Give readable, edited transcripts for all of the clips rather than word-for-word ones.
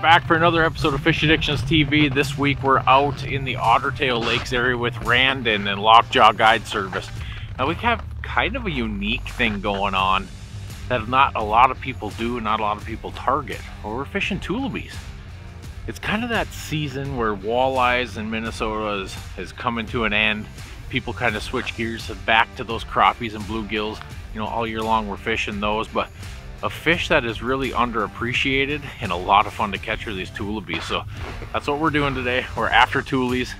back for another episode of Fish Addictions TV. This week we're out in the Ottertail Lakes area with Randon and LockJaw Guide Service. Now we have kind of a unique thing going on that not a lot of people do, not a lot of people target. Well, we're fishing Tullibees. It's kind of that season where walleyes in Minnesota is coming to an end. People kind of switch gears back to those crappies and bluegills. You know, all year long we're fishing those, but a fish that is really underappreciated and a lot of fun to catch are these Tullibees. So that's what we're doing today. We're after Tullibees.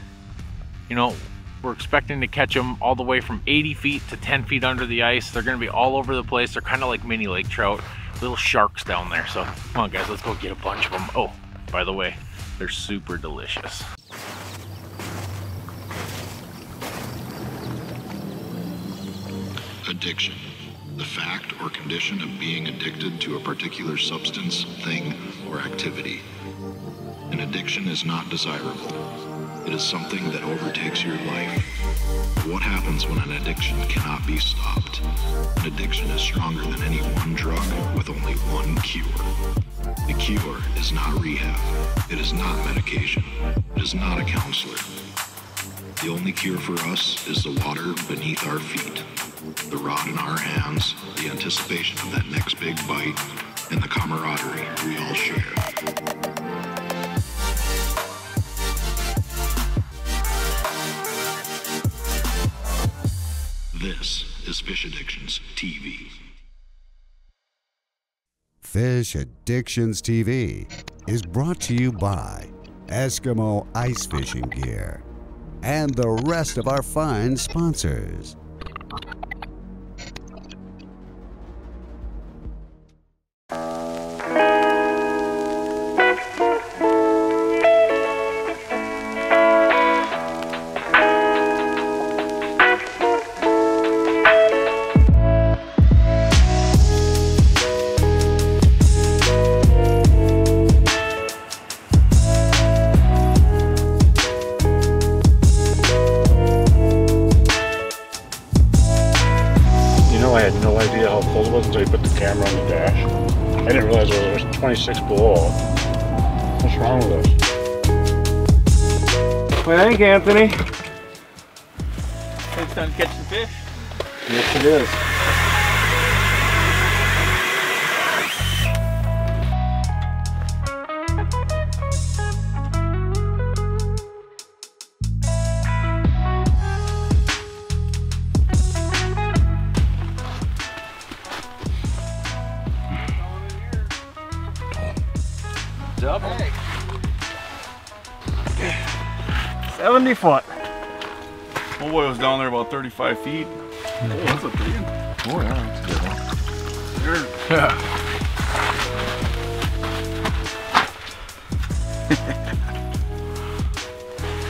You know, we're expecting to catch them all the way from 80 feet to 10 feet under the ice. They're going to be all over the place. They're kind of like mini lake trout, little sharks down there. So come on guys, let's go get a bunch of them. Oh, by the way, they're super delicious. Addiction. The fact or condition of being addicted to a particular substance, thing, or activity. An addiction is not desirable. It is something that overtakes your life. What happens when an addiction cannot be stopped? An addiction is stronger than any one drug with only one cure. The cure is not rehab. It is not medication. It is not a counselor. The only cure for us is the water beneath our feet, the rod in our hands, the anticipation of that next big bite, and the camaraderie we all share. This is Fish Addictions TV. Fish Addictions TV is brought to you by Eskimo Ice Fishing Gear and the rest of our fine sponsors. I had no idea how cold it was until you put the camera on the dash. I didn't realize it was 26 below. What's wrong with us? What do you think, Anthony? It's done catching fish. Yes, it is. Double. 70 foot. Oh boy, was down there about 35 feet. Oh, that's a big one. Oh yeah, that's a good one.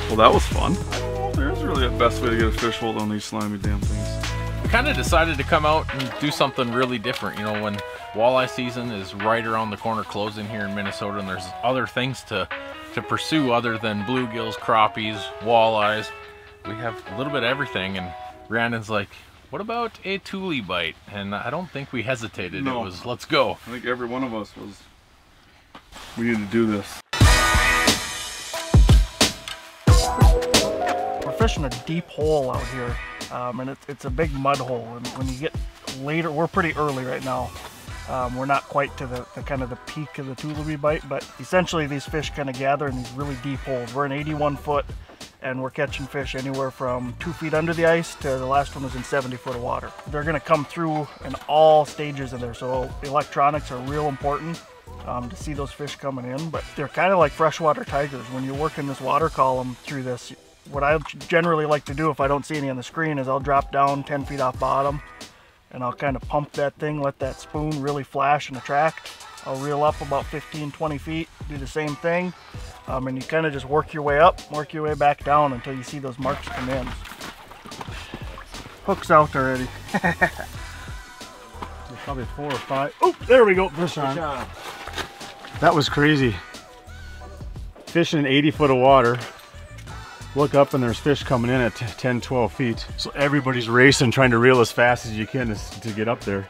Well, that was fun. I don't know if there's really a best way to get a fish hold on these slimy damn things. We kind of decided to come out and do something really different. You know, when walleye season is right around the corner closing here in Minnesota, and there's other things to pursue other than bluegills, crappies, walleyes. We have a little bit of everything, and Brandon's like, what about a Tullibee bite? And I don't think we hesitated. No. It was, let's go. I think every one of us was, we need to do this. We're fishing a deep hole out here, and it's a big mud hole, and when you get later, we're pretty early right now. We're not quite to the kind of the peak of the Tullibee bite, but essentially these fish kind of gather in these really deep holes. We're in 81 foot, and we're catching fish anywhere from 2 feet under the ice to the last one was in 70 foot of water. They're going to come through in all stages of there, so electronics are real important to see those fish coming in, but they're kind of like freshwater tigers. When you're working this water column through this, what I generally like to do if I don't see any on the screen is I'll drop down 10 feet off bottom, and I'll kind of pump that thing, let that spoon really flash and attract. I'll reel up about 15-20 feet, do the same thing, and you kind of just work your way up, work your way back down until you see those marks come in. Hook's out already. There's probably 4 or 5. Oh, there we go, fish on. That was crazy. Fishing in 80 foot of water. Look up and there's fish coming in at 10, 12 feet. So everybody's racing, trying to reel as fast as you can to get up there.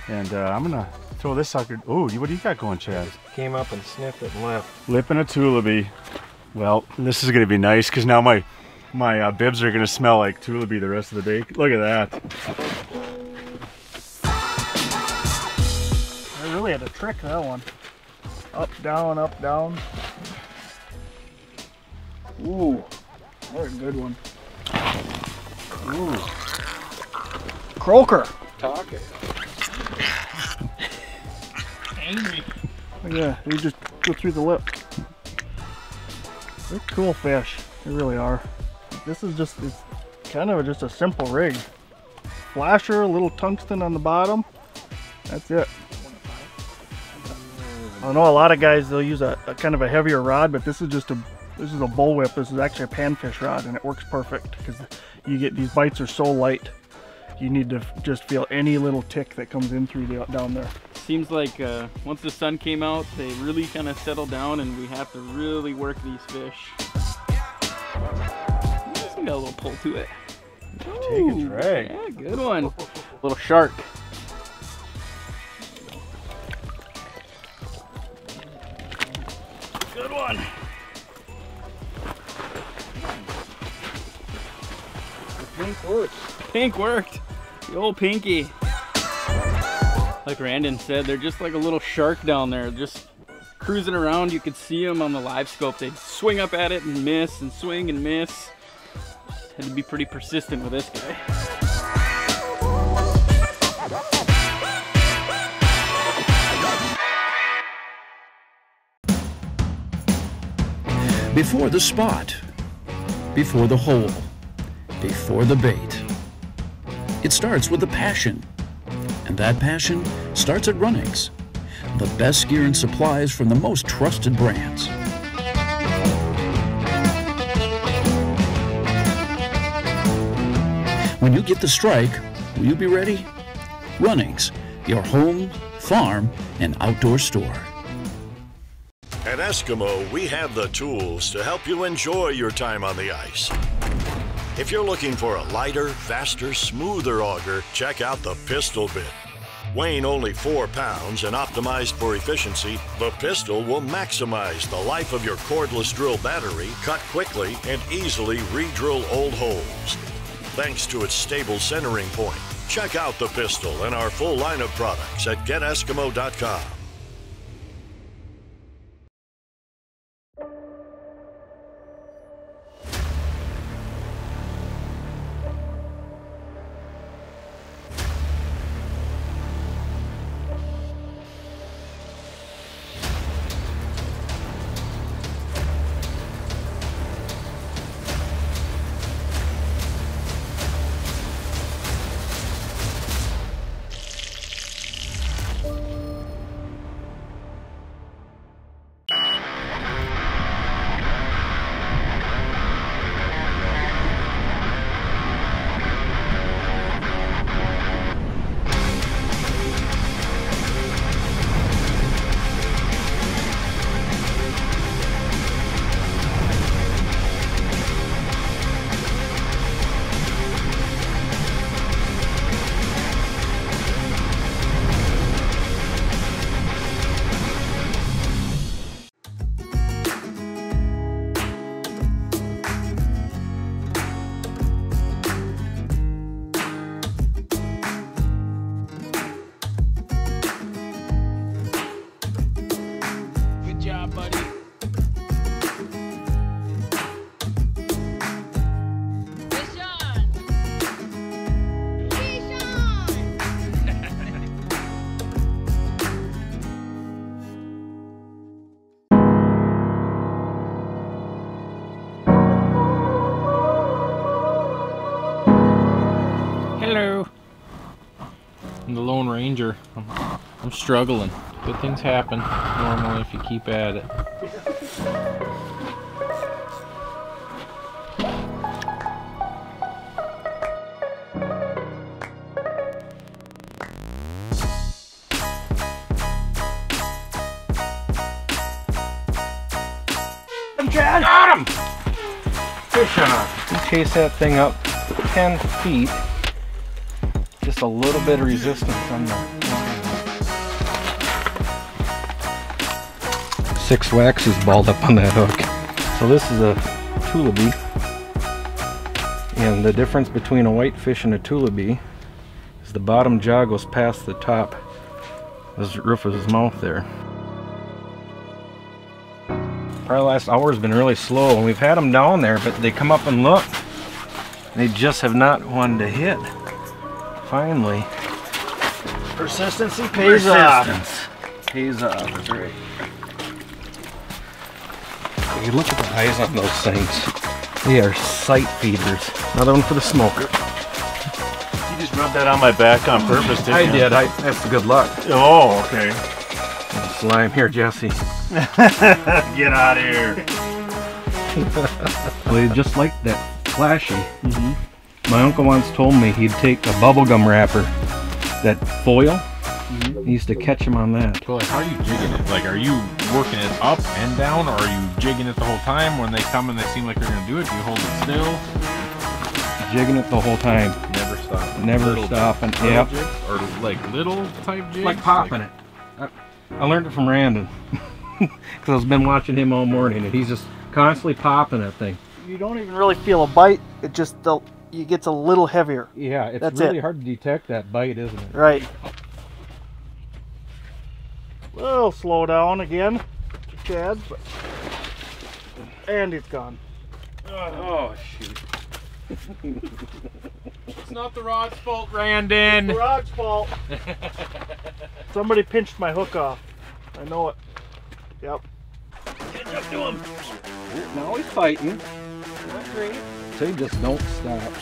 And I'm gonna throw this sucker. Ooh, what do you got going, Chad? Came up and sniffed it and left. Lipping a Tullibee. Well, this is gonna be nice because now my bibs are gonna smell like Tullibee the rest of the day. Look at that. I really had a trick that one. Up, down, up, down. Ooh, that's a good one. Ooh. Croaker. Talking. Angry. Yeah, they just go through the lip. They're cool fish. They really are. This is just, it's kind of just a simple rig. Flasher, a little tungsten on the bottom. That's it. I know a lot of guys, they'll use a kind of a heavier rod, but this is just this is a bullwhip. This is actually a panfish rod, and it works perfect because you get, these bites are so light. You need to just feel any little tick that comes in through down there. Seems like once the sun came out, they really kind of settle down, and we have to really work these fish. This one got a little pull to it. Take a drag. Yeah, good one. Little shark. Good one. The pink worked. Pink worked. The old pinky. Like Randon said, they're just like a little shark down there, just cruising around. You could see them on the live scope. They'd swing up at it and miss, and swing and miss. Just had to be pretty persistent with this guy. Before the spot, before the hole, before the bait. It starts with a passion, and that passion starts at Runnings, the best gear and supplies from the most trusted brands. When you get the strike, will you be ready? Runnings, your home, farm, and outdoor store. At Eskimo, we have the tools to help you enjoy your time on the ice. If you're looking for a lighter, faster, smoother auger, check out the pistol bit. Weighing only 4 pounds and optimized for efficiency, the pistol will maximize the life of your cordless drill battery, cut quickly, and easily re-drill old holes. Thanks to its stable centering point. Check out the pistol and our full line of products at geteskimo.com. Hello. I'm the Lone Ranger. I'm struggling. Good things happen normally if you keep at it. Chad! Got him! Fish on. You chase that thing up 10 feet. Just a little bit of resistance on the line. 6 waxes balled up on that hook. So this is a Tullibee. And the difference between a whitefish and a Tullibee is the bottom jaw goes past the top of the roof of his mouth there. Our last hour has been really slow, and we've had them down there, but they come up and look. They just have not wanted to hit. Finally. Persistency pays off. Pays off, that's right. You look at the eyes on those things. They are sight feeders. Another one for the smoker. You just rubbed that on my back on purpose, didn't you? I did. That's good luck. Oh, okay. Slime here, Jesse. Get out of here. Well, they just like that flashy. My uncle once told me he'd take a bubblegum wrapper, that foil. He used to catch them on that. Well, how are you jigging it? Like, are you working it up and down, or are you jigging it the whole time? When they come and they seem like they're going to do it, do you hold it still? Jigging it the whole time. Never stop. Never Little stopping. jigs? Yep. Or like little type jigs? Like popping it. I learned it from Randon. Because I've been watching him all morning, and he's just constantly popping that thing. You don't even really feel a bite. It just it gets a little heavier. Yeah, it's That's really it. hard to detect that bite, isn't it? Right. We'll slow down again, Chad. And it's gone. Oh, shoot. It's not the rod's fault, Randon. It's the rod's fault. Somebody pinched my hook off. I know it. Yep. Catch up to him. Now he's fighting. Not great. They just don't stop.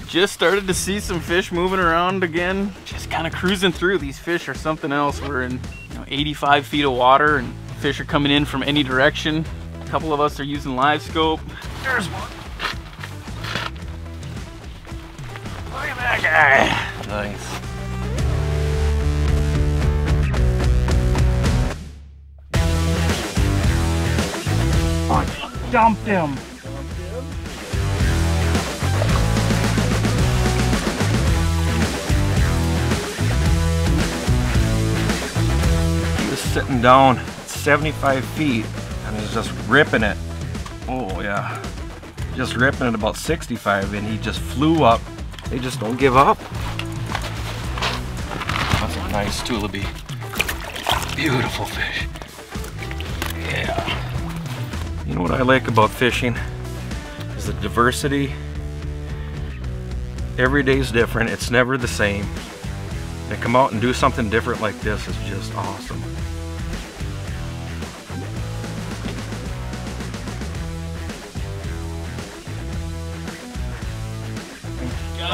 Just started to see some fish moving around again. Just kind of cruising through. These fish are something else. We're in 85 feet of water, and fish are coming in from any direction. A couple of us are using live scope. There's one. Look at that guy. Nice. I dumped him. Just sitting down at 75 feet and he's just ripping it. Oh yeah. Just ripping it about 65 and he just flew up. They just don't give up. That's a nice Tullibee. Beautiful fish. Yeah. You know what I like about fishing is the diversity. Every day's different. It's never the same. To come out and do something different like this is just awesome.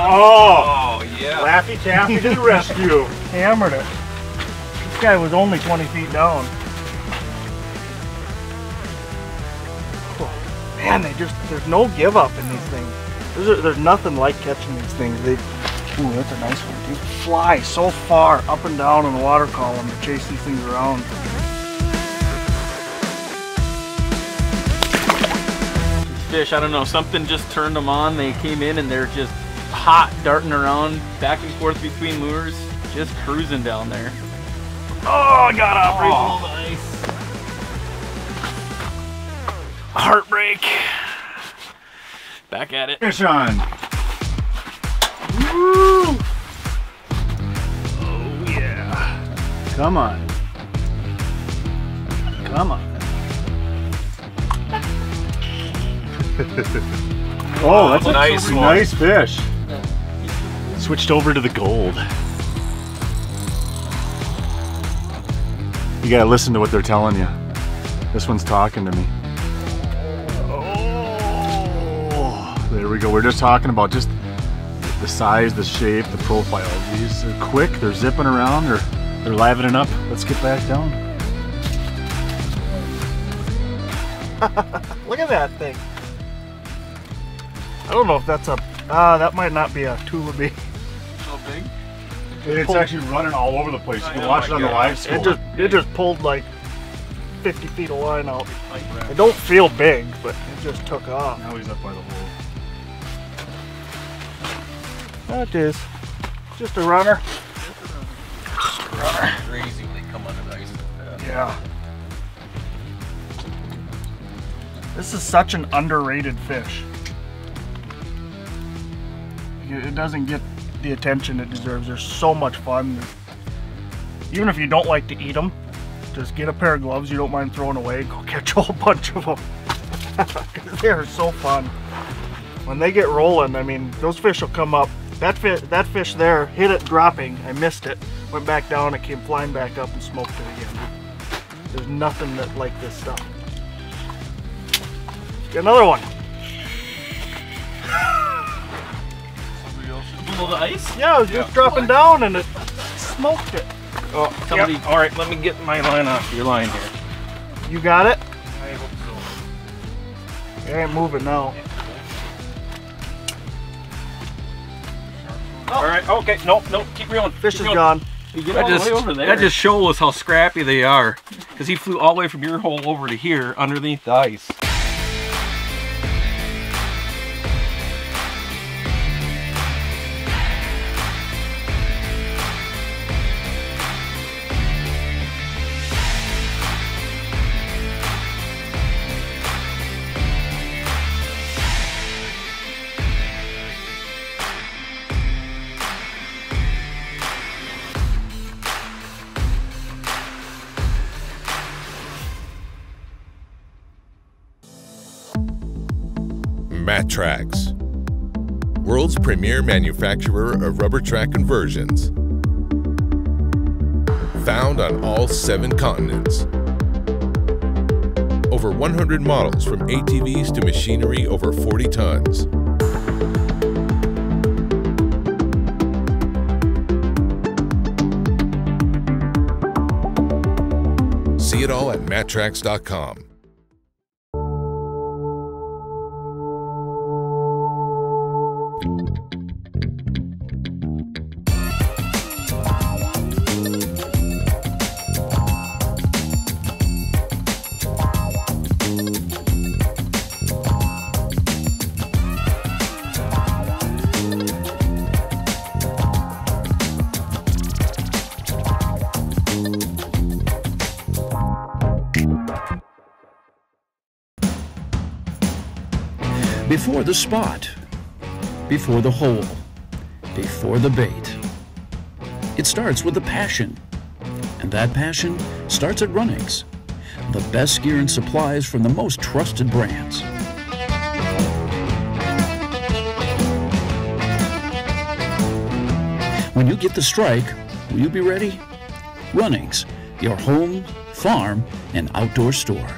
Oh, yeah. Laffy Taffy to the rescue. Hammered it. This guy was only 20 feet down. Oh, man, there's no give up in these things. There's nothing like catching these things. Ooh, that's a nice one, too. Fly so far up and down in the water column to chase these things around. Fish, I don't know, something just turned them on. They came in and they're just hot, darting around back and forth between lures, just cruising down there. Oh, I got off right below the ice. Heartbreak. Back at it. Fish on. Woo! Oh yeah. Come on. Come on. Oh, that's a nice one. Nice fish. Switched over to the gold. You gotta listen to what they're telling you. This one's talking to me. Oh, there we go. We're just talking about just the size, the shape, the profile. These are quick. They're zipping around. They're livening up. Let's get back down. Look at that thing. I don't know if that's a, that might not be a Tullibee. So big? It's actually running all over the place. You can watch it on the live scope. It just pulled like 50 feet of line out. I don't feel big, but it just took off. Now he's up by the hole. That is just a runner. Crazy when they come under the ice like that. Yeah. This is such an underrated fish. It doesn't get the attention it deserves. They're so much fun. Even if you don't like to eat them, just get a pair of gloves you don't mind throwing away and go catch a whole bunch of them. They are so fun. When they get rolling, I mean, those fish will come up. That fish there hit it dropping. I missed it. Went back down. It came flying back up and smoked it again. There's nothing that like this stuff. Get another one. Somebody else just below the ice? Yeah, it was just dropping down and it smoked it. Oh, somebody. Yep. All right, let me get my line off your line here. You got it? I hope so. It ain't moving now. Oh. All right. Okay. Nope. Keep reeling. Fish is gone. You get all the way over there. That just shows how scrappy they are, because he flew all the way from your hole over to here underneath the ice. MATTRACKS, world's premier manufacturer of rubber track conversions. Found on all 7 continents. Over 100 models from ATVs to machinery over 40 tons. See it all at mattracks.com. Before the spot, before the hole, before the bait. It starts with a passion, and that passion starts at Runnings, the best gear and supplies from the most trusted brands. When you get the strike, will you be ready? Runnings, your home, farm, and outdoor store.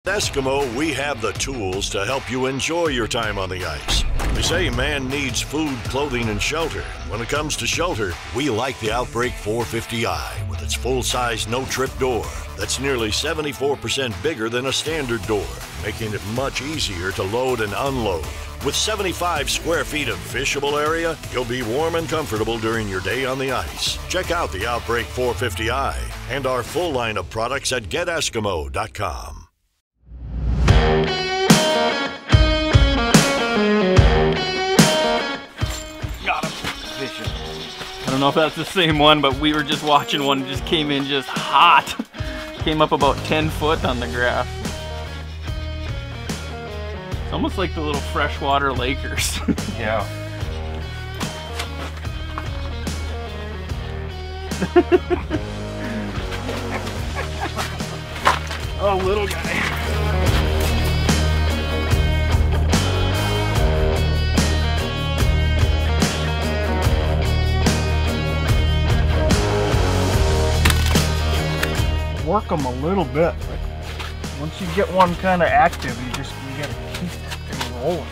At Eskimo, we have the tools to help you enjoy your time on the ice. They say man needs food, clothing, and shelter. When it comes to shelter, we like the Outbreak 450i with its full-size no-trip door that's nearly 74% bigger than a standard door, making it much easier to load and unload. With 75 square feet of fishable area, you'll be warm and comfortable during your day on the ice. Check out the Outbreak 450i and our full line of products at geteskimo.com. Got him. Vicious. I don't know if that's the same one, but we were just watching one that just came in just hot. Came up about 10 foot on the graph. It's almost like the little freshwater Lakers. Yeah. Oh, little guy. Work them a little bit. Once you get one kind of active, you gotta keep it rolling.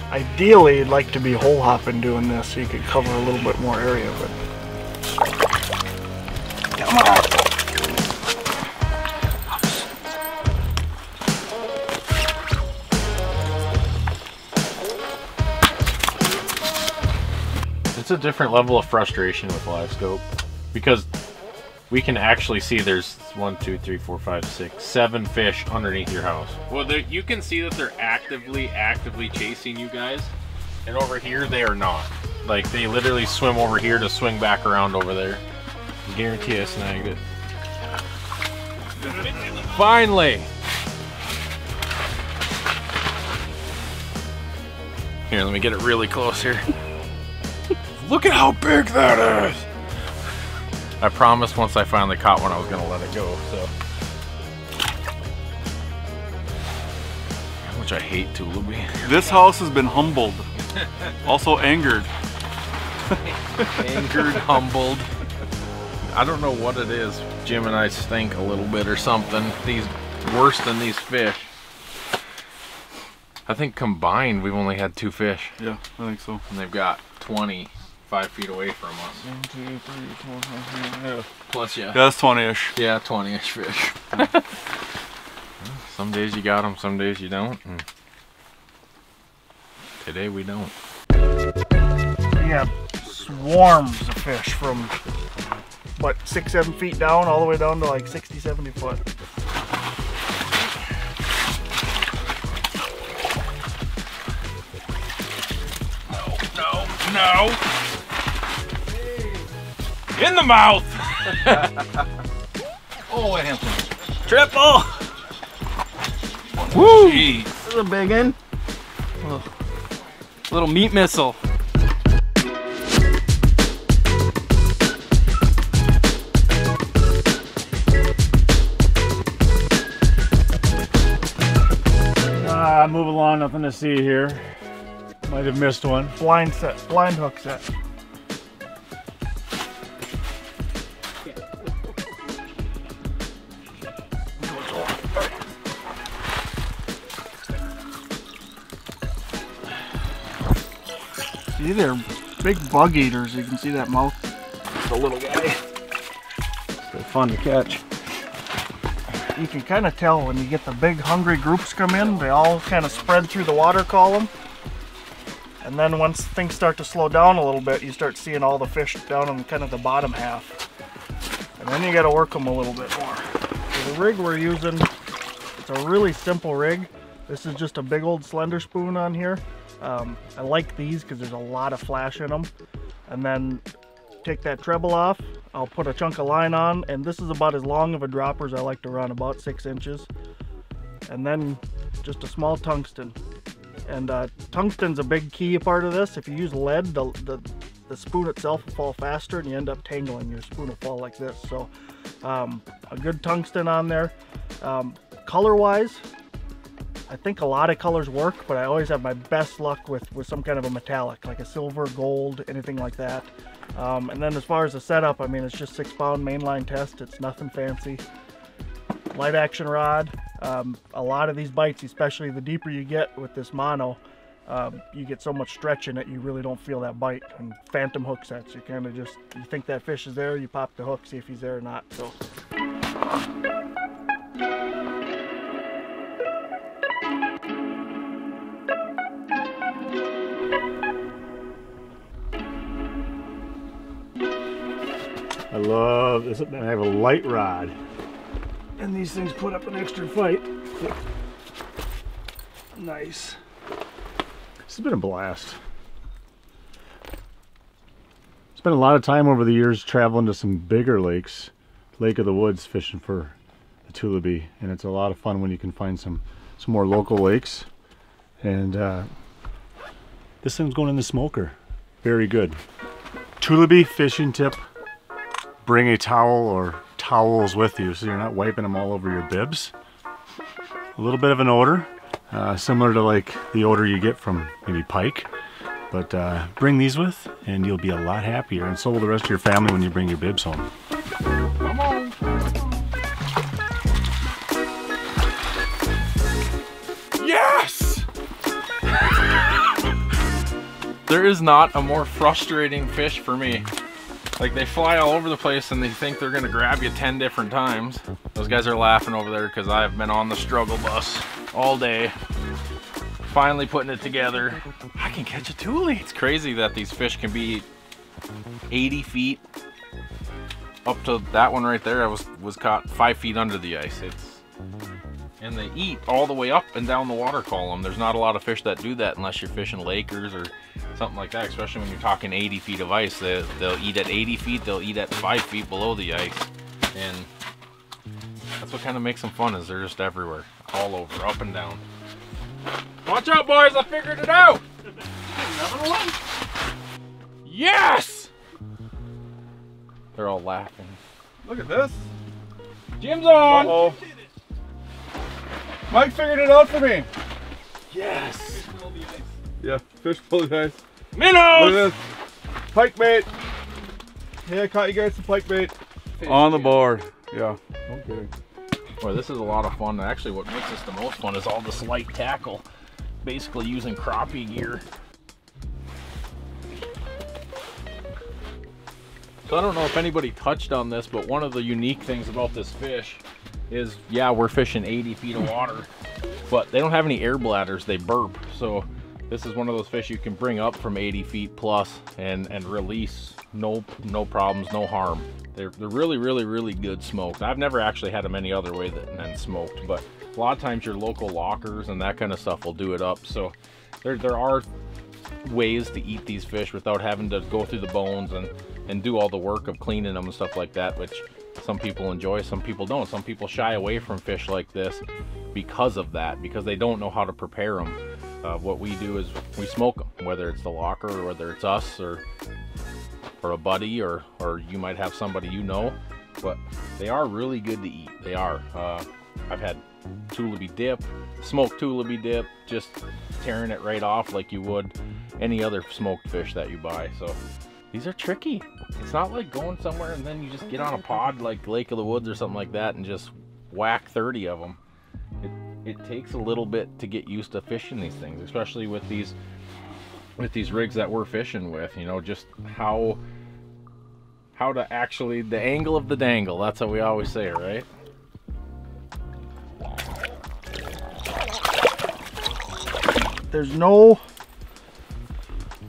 Ideally, you'd like to be hole hopping doing this so you could cover a little bit more area, but come on. It's a different level of frustration with live scope because we can actually see there's 1, 2, 3, 4, 5, 6, 7 fish underneath your house. Well, you can see that they're actively chasing you guys, and over here they are not. Like, they literally swim over here to swing back around over there. I guarantee I snagged it. Finally! Here, let me get it really close here. Look at how big that is! I promised once I finally caught one I was gonna let it go, so. How much I hate Tullibee. This house has been humbled. Also angered. Angered, humbled. I don't know what it is. Jim and I stink a little bit or something. These worse than these fish. I think combined we've only had 2 fish. Yeah, I think so. And they've got 25 feet away from us. 1, 2, 3, 4, 5, 6, yeah. Plus, yeah. That's 20-ish. Yeah, 20-ish fish. Some days you got them, some days you don't. And today we don't. We have swarms of fish from, what, 6, 7 feet down, all the way down to like 60, 70 foot. No! In the mouth! Oh, what happened? Triple! Woo! Jeez. This is a big one. Oh. Little meat missile. Move along, nothing to see here. Might have missed one. Blind hook set. See, they're big bug eaters. You can see that mouth. The little guy. They're fun to catch. You can kind of tell when you get the big hungry groups come in, they all kind of spread through the water column. And then once things start to slow down a little bit, you start seeing all the fish down in kind of the bottom half. And then you got to work them a little bit more. So the rig we're using, it's a really simple rig. This is just a big old slender spoon on here. I like these because there's a lot of flash in them. And then take that treble off, I'll put a chunk of line on, and this is about as long of a dropper as I like to run, about 6 inches. And then just a small tungsten. And tungsten's a big key part of this. If you use lead, the spoon itself will fall faster and you end up tangling. Your spoon will fall like this. So a good tungsten on there. Color-wise, I think a lot of colors work, but I always have my best luck with some kind of a metallic, like a silver, gold, anything like that. And then as far as the setup, I mean, it's just 6-pound mainline test. It's nothing fancy. Light action rod. A lot of these bites, especially the deeper you get with this mono, you get so much stretch in it, you really don't feel that bite. And phantom hook sets, you kind of just, you think that fish is there, you pop the hook, see if he's there or not. So. I love this. I have a light rod. And these things put up an extra fight. Nice. This has been a blast. Spent a lot of time over the years traveling to some bigger lakes, Lake of the Woods, fishing for the Tullibee, and it's a lot of fun when you can find some more local lakes. And this thing's going in the smoker. Very good. Tullibee fishing tip: bring a towel or towels with you so you're not wiping them all over your bibs. A little bit of an odor, similar to like the odor you get from maybe pike, but bring these with and you'll be a lot happier, and so will the rest of your family when you bring your bibs home. Come on. Yes! There is not a more frustrating fish for me. Like, they fly all over the place and they think they're gonna grab you 10 different times. Those guys are laughing over there because I've been on the struggle bus all day. Finally putting it together. I can catch a tule. It's crazy that these fish can be 80 feet up to that one right there, I was caught 5 feet under the ice. And they eat all the way up and down the water column. There's not a lot of fish that do that unless you're fishing Lakers or something like that, especially when you're talking 80 feet of ice. They'll eat at 80 feet, they'll eat at 5 feet below the ice. And that's what kind of makes them fun, is they're just everywhere, all over, up and down. Watch out, boys, I figured it out! Another one? Yes! They're all laughing. Look at this. Jim's on! Uh-oh. Mike figured it out for me. Yes! Yeah, fish pull the ice. Minnows! Look at this. Pike bait. Yeah, I caught you guys some pike bait. On the board. Yeah, no kidding. Boy, this is a lot of fun. Actually, what makes this the most fun is all this light tackle. Basically using crappie gear. So I don't know if anybody touched on this, but one of the unique things about this fish is, yeah, we're fishing 80 feet of water, but they don't have any air bladders, they burp. So this is one of those fish you can bring up from 80 feet plus and release, no problems, no harm. They're really, really, really good smoked. I've never actually had them any other way than smoked, but a lot of times your local lockers and that kind of stuff will do it up. So there are ways to eat these fish without having to go through the bones and do all the work of cleaning them and stuff like that, which some people enjoy, some people don't. Some people shy away from fish like this because of that, because they don't know how to prepare them. What we do is we smoke them, whether it's the locker or whether it's us or a buddy or you might have somebody you know, but they are really good to eat. They are. I've had Tullibee dip, smoked Tullibee dip, just tearing it right off like you would any other smoked fish that you buy. So these are tricky. It's not like going somewhere and then you just get on a pod like Lake of the Woods or something like that and just whack 30 of them. It takes a little bit to get used to fishing these things, especially with these rigs that we're fishing with, you know, just how to actually, the angle of the dangle, that's what we always say, right? There's no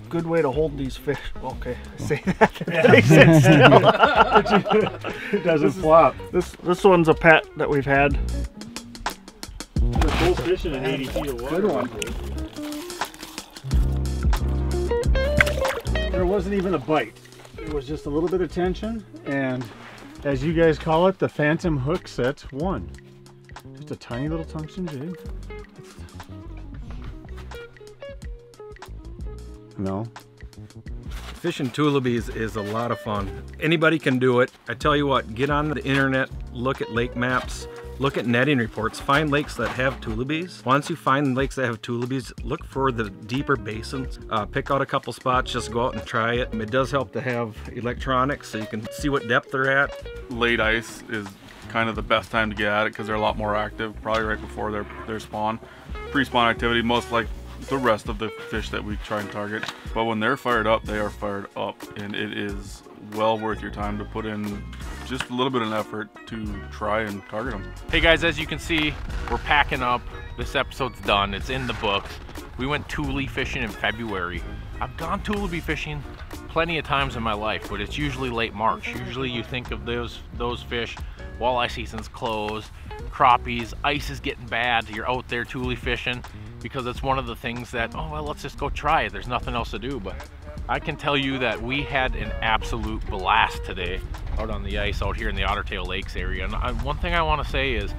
good way to hold these fish. Okay, I say that. They sit still. It doesn't flop. This one's a pet that we've had. They're both fishing at 80 feet of water. Good one. There wasn't even a bite. It was just a little bit of tension, and as you guys call it, the phantom hook set won. Just a tiny little tungsten jig. No. Fishing Tullibees is a lot of fun. Anybody can do it. I tell you what, get on the internet, look at lake maps, look at netting reports, find lakes that have Tullibees. Once you find lakes that have Tullibees, look for the deeper basins. Pick out a couple spots, just go out and try it. It does help to have electronics so you can see what depth they're at. Late ice is kind of the best time to get at it because they're a lot more active, probably right before their spawn. Pre-spawn activity, most like the rest of the fish that we try and target. But when they're fired up, they are fired up, and it is well worth your time to put in just a little bit of effort to try and target them. Hey guys, as you can see, we're packing up. This episode's done. It's in the books. We went Thule fishing in February. I've gone Tullibee fishing plenty of times in my life, but it's usually late March. Usually you think of those fish, walleye season's closed, crappies, ice is getting bad, you're out there Thule fishing because it's one of the things that, oh well, let's just go try it, there's nothing else to do. But I can tell you that we had an absolute blast today out on the ice out here in the Otter Tail Lakes area. And one thing I want to say is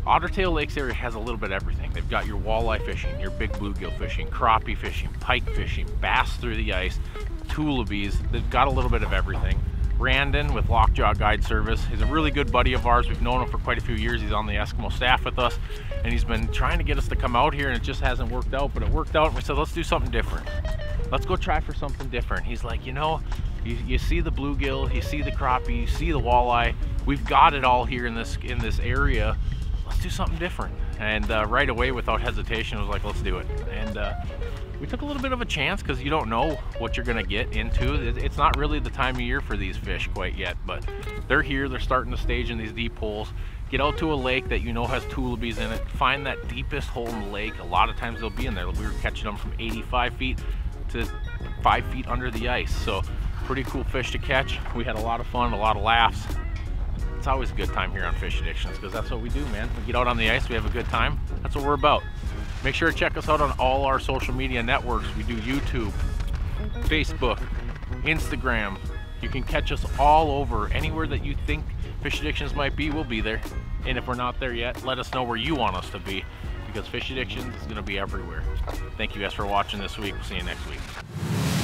Otter Tail Lakes area has a little bit of everything. They've got your walleye fishing, your big bluegill fishing, crappie fishing, pike fishing, bass through the ice, Tullibees. They've got a little bit of everything. Brandon with LockJaw Guide Service is a really good buddy of ours. We've known him for quite a few years. He's on the Eskimo staff with us, and he's been trying to get us to come out here, and it just hasn't worked out, but it worked out, and we said, let's do something different. Let's go try for something different. He's like, you know, you see the bluegill, you see the crappie, you see the walleye. We've got it all here in this area. Let's do something different. And right away, without hesitation, I was like, let's do it. And we took a little bit of a chance because you don't know what you're gonna get into. It's not really the time of year for these fish quite yet, but they're here, they're starting to stage in these deep holes. Get out to a lake that you know has Tullibees in it, find that deepest hole in the lake. A lot of times they'll be in there. We were catching them from 85 feet to 5 feet under the ice. So Pretty cool fish to catch. We had a lot of fun, a lot of laughs. It's always a good time here on Fish Addictions because that's what we do, man. We get out on the ice, we have a good time. That's what we're about. Make sure to check us out on all our social media networks. We do YouTube, Facebook, Instagram. You can catch us all over. Anywhere that you think Fish Addictions might be, we'll be there. And if we're not there yet, let us know where you want us to be, because Fish Addictions is going to be everywhere. Thank you guys for watching this week. We'll see you next week.